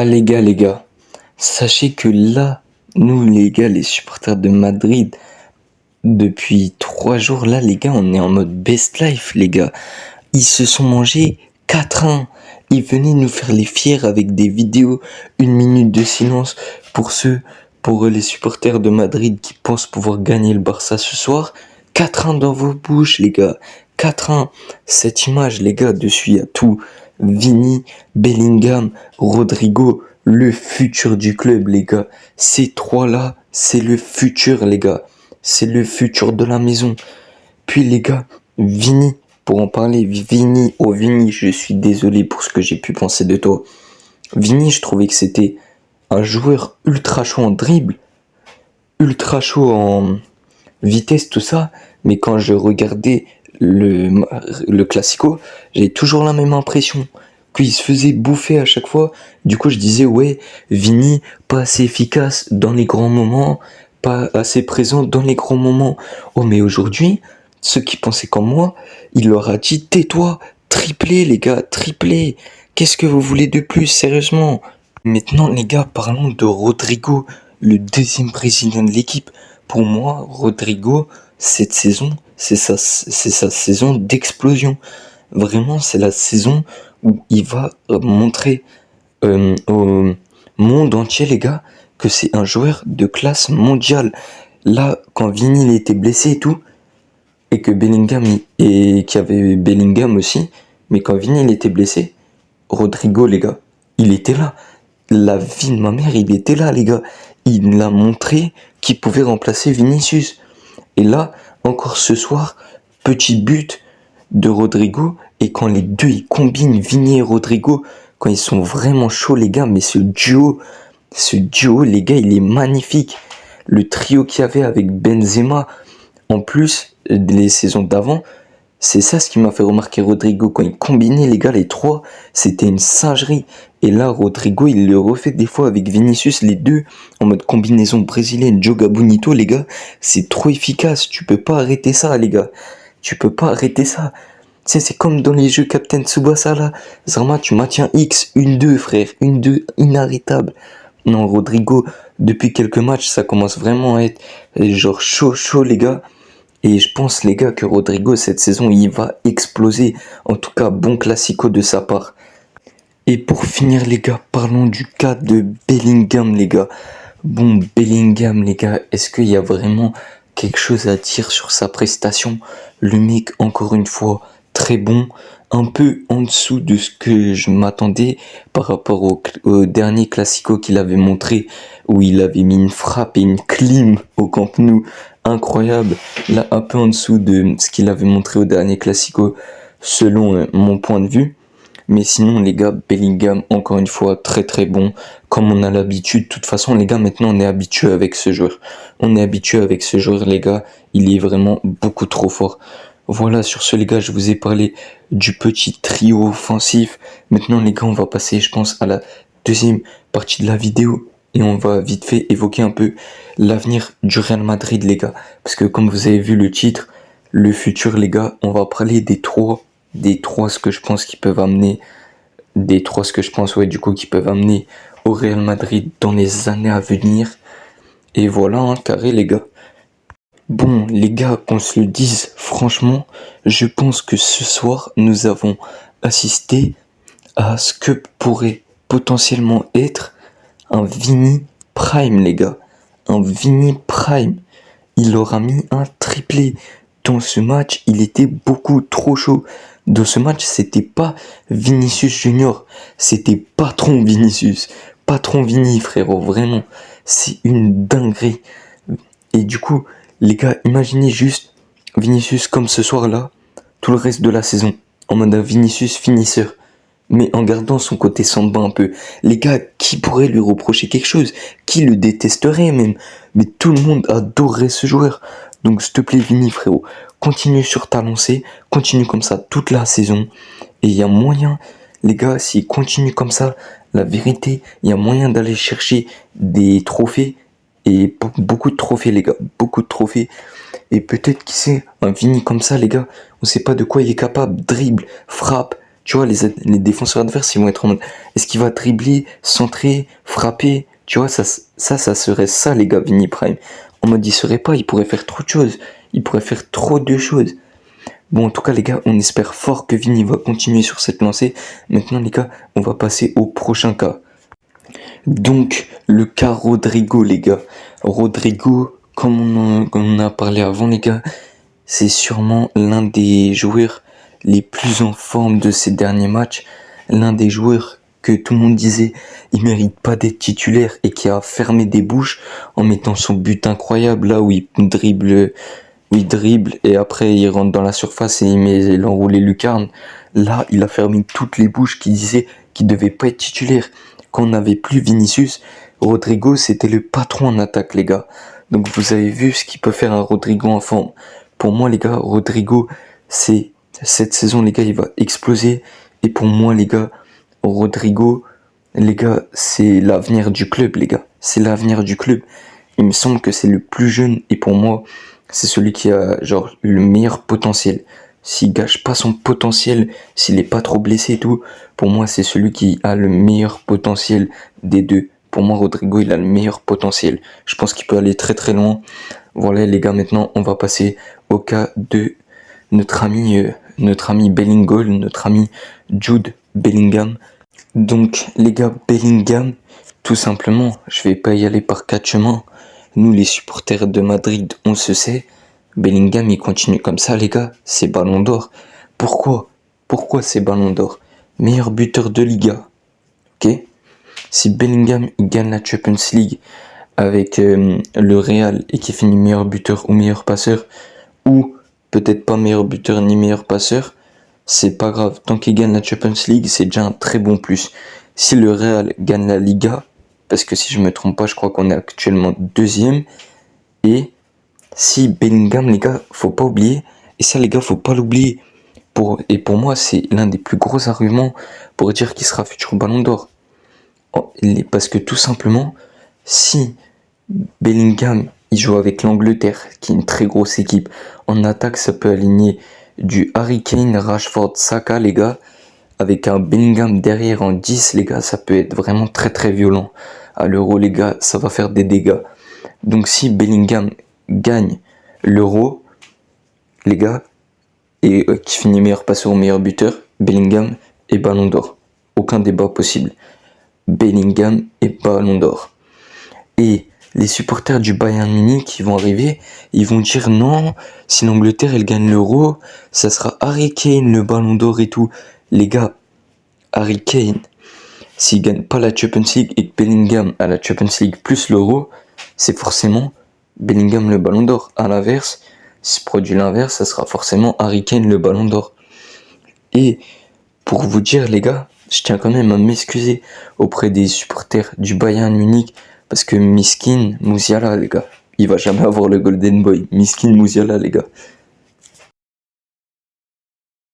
Les gars, sachez que là, nous les gars, les supporters de Madrid, depuis 3 jours là, les gars, on est en mode best life, les gars. Ils se sont mangés 4-1. Ils venaient nous faire les fiers avec des vidéos, 1 minute de silence pour les supporters de Madrid qui pensent pouvoir gagner le Barça ce soir. 4-1 dans vos bouches, les gars. 4-1. Cette image, les gars, dessus, il y a tout. Vini, Bellingham, Rodrigo, le futur du club, les gars. Ces trois-là, c'est le futur, les gars. C'est le futur de la maison. Puis, les gars, Vini, pour en parler, Vini, oh Vini, je suis désolé pour ce que j'ai pu penser de toi. Vini, je trouvais que c'était un joueur ultra chaud en dribble, ultra chaud en vitesse, tout ça. Mais quand je regardais le Classico, j'ai toujours la même impression qu'il se faisait bouffer à chaque fois. Du coup, je disais, ouais, Vini, pas assez efficace dans les grands moments, pas assez présent dans les grands moments. Oh, mais aujourd'hui, ceux qui pensaient comme moi, il leur a dit, tais-toi, triplé, les gars, triplé. Qu'est-ce que vous voulez de plus, sérieusement? Maintenant, les gars, parlons de Rodrigo, le deuxième brésilien de l'équipe. Pour moi, Rodrigo, cette saison, c'est sa saison d'explosion. Vraiment, c'est la saison où il va montrer au monde entier, les gars, que c'est un joueur de classe mondiale. Là, quand Vini il était blessé et tout, et que Bellingham, et qu'il y avait Bellingham aussi, mais quand Vini il était blessé, Rodrigo, les gars, il était là. La vie de ma mère, il était là, les gars. Il a montré qu'il pouvait remplacer Vinicius. Et là, encore ce soir, petit but de Rodrigo. Et quand les deux, ils combinent Vini et Rodrigo, quand ils sont vraiment chauds, les gars, mais ce duo, les gars, il est magnifique. Le trio qu'il y avait avec Benzema, en plus, les saisons d'avant, c'est ça ce qui m'a fait remarquer Rodrigo. Quand il combinait, les gars, les trois, c'était une singerie. Et là, Rodrigo, il le refait des fois avec Vinicius, les deux, en mode combinaison brésilienne, Joga Bonito, les gars. C'est trop efficace. Tu peux pas arrêter ça, les gars. Tu peux pas arrêter ça. Tu sais, c'est comme dans les jeux Captain Tsubasa, là. Zarma, tu maintiens X, 1-2, frère. 1-2, inarrêtable. Non, Rodrigo, depuis quelques matchs, ça commence vraiment à être genre chaud, les gars. Et je pense, les gars, que Rodrigo, cette saison, il va exploser. En tout cas, bon classico de sa part. Et pour finir, les gars, parlons du cas de Bellingham, les gars. Bon, Bellingham, les gars, est-ce qu'il y a vraiment quelque chose à dire sur sa prestation? Le mec, encore une fois, très bon. Un peu en dessous de ce que je m'attendais par rapport au dernier classico qu'il avait montré, où il avait mis une frappe et une clim au Camp Nou. Incroyable. Là, un peu en dessous de ce qu'il avait montré au dernier classico, selon mon point de vue. Mais sinon, les gars, Bellingham, encore une fois, très très bon. Comme on a l'habitude, de toute façon, les gars, maintenant, on est habitué avec ce joueur. On est habitué avec ce joueur, les gars. Il est vraiment beaucoup trop fort. Voilà, sur ce, les gars, je vous ai parlé du petit trio offensif. Maintenant, les gars, on va passer, je pense, à la deuxième partie de la vidéo. Et on va vite fait évoquer un peu l'avenir du Real Madrid, les gars. Parce que comme vous avez vu le titre, le futur, les gars, on va parler des trois ce que je pense qu'ils peuvent amener, des trois ce que je pense, ouais, du coup, qu'ils peuvent amener au Real Madrid dans les années à venir. Et voilà, hein, carré, les gars. Bon, les gars, qu'on se le dise, franchement, je pense que ce soir, nous avons assisté à ce que pourrait potentiellement être un Vini Prime, les gars. Un Vini Prime. Il aura mis un triplé. Dans ce match, il était beaucoup trop chaud. Dans ce match, c'était pas Vinicius Junior, c'était Patron Vinicius. Patron Vini, frérot, vraiment. C'est une dinguerie. Et du coup, les gars, imaginez juste Vinicius comme ce soir-là, tout le reste de la saison, en mode un Vinicius finisseur, mais en gardant son côté samba un peu. Les gars, qui pourrait lui reprocher quelque chose? Qui le détesterait même? Mais tout le monde adorerait ce joueur. Donc s'il te plaît Vini, frérot, continue sur ta lancée, continue comme ça toute la saison. Et il y a moyen, les gars, s'il continue comme ça, la vérité, il y a moyen d'aller chercher des trophées. Et beaucoup de trophées, les gars, beaucoup de trophées. Et peut-être, qui sait, un Vini comme ça, les gars, on sait pas de quoi il est capable. Dribble, frappe, Tu vois, les défenseurs adverses, ils vont être en mode, est-ce qu'il va dribbler, centrer, frapper? Tu vois, ça serait ça, les gars, Vini Prime. En mode, il serait pas, il pourrait faire trop de choses. Il pourrait faire trop de choses. Bon, en tout cas, les gars, on espère fort que Vini va continuer sur cette lancée. Maintenant, les gars, on va passer au prochain cas. Donc, le cas Rodrigo, les gars. Rodrigo, comme on a parlé avant, les gars, c'est sûrement l'un des joueurs les plus en forme de ces derniers matchs. L'un des joueurs que tout le monde disait, il mérite pas d'être titulaire et qui a fermé des bouches en mettant son but incroyable là où il dribble et après il rentre dans la surface et il met l'enroulé lucarne. Là, il a fermé toutes les bouches qui disaient qu'il devait pas être titulaire. Quand on n'avait plus Vinicius, Rodrigo c'était le patron en attaque, les gars. Donc vous avez vu ce qu'il peut faire un Rodrigo en forme. Pour moi, les gars, Rodrigo, c'est cette saison, les gars, il va exploser. Et pour moi, les gars, Rodrigo, les gars, c'est l'avenir du club, les gars. C'est l'avenir du club. Il me semble que c'est le plus jeune et pour moi, c'est celui qui a genre le meilleur potentiel. S'il gâche pas son potentiel, s'il est pas trop blessé et tout, pour moi, c'est celui qui a le meilleur potentiel des deux. Pour moi, Rodrigo, il a le meilleur potentiel. Je pense qu'il peut aller très très loin. Voilà les gars, maintenant on va passer au cas de notre ami Bellingham, notre ami Jude Bellingham. Donc les gars, Bellingham, tout simplement, je vais pas y aller par quatre chemins. Nous les supporters de Madrid, on se sait. Bellingham il continue comme ça les gars, c'est Ballon d'Or. Pourquoi c'est Ballon d'Or? Meilleur buteur de Liga, ok? Si Bellingham il gagne la Champions League avec le Real et qui finit meilleur buteur ou meilleur passeur, ou peut-être pas meilleur buteur ni meilleur passeur, c'est pas grave. Tant qu'il gagne la Champions League, c'est déjà un très bon plus. Si le Real gagne la Liga, parce que si je me trompe pas, je crois qu'on est actuellement deuxième, et si Bellingham, les gars, faut pas oublier, et ça les gars, faut pas l'oublier, et pour moi, c'est l'un des plus gros arguments pour dire qu'il sera futur Ballon d'Or. Parce que tout simplement, si Bellingham, il joue avec l'Angleterre, qui est une très grosse équipe. En attaque, ça peut aligner du Harry Kane, Rashford, Saka, les gars. Avec un Bellingham derrière en 10, les gars, ça peut être vraiment très très violent. À l'Euro, les gars, ça va faire des dégâts. Donc si Bellingham gagne l'Euro, les gars, et qui finit meilleur passeur ou meilleur buteur, Bellingham et Ballon d'Or. Aucun débat possible. Bellingham et Ballon d'Or. Et les supporters du Bayern Munich qui vont arriver, ils vont dire non, si l'Angleterre elle gagne l'Euro, ça sera Harry Kane le Ballon d'Or et tout. Les gars, Harry Kane, s'il gagne pas la Champions League et que Bellingham a la Champions League plus l'Euro, c'est forcément Bellingham le Ballon d'Or. À l'inverse, si se produit l'inverse, ça sera forcément Harry Kane le Ballon d'Or. Et pour vous dire les gars, je tiens quand même à m'excuser auprès des supporters du Bayern Munich parce que Miskin Musiala les gars, il va jamais avoir le Golden Boy. Miskin Musiala les gars.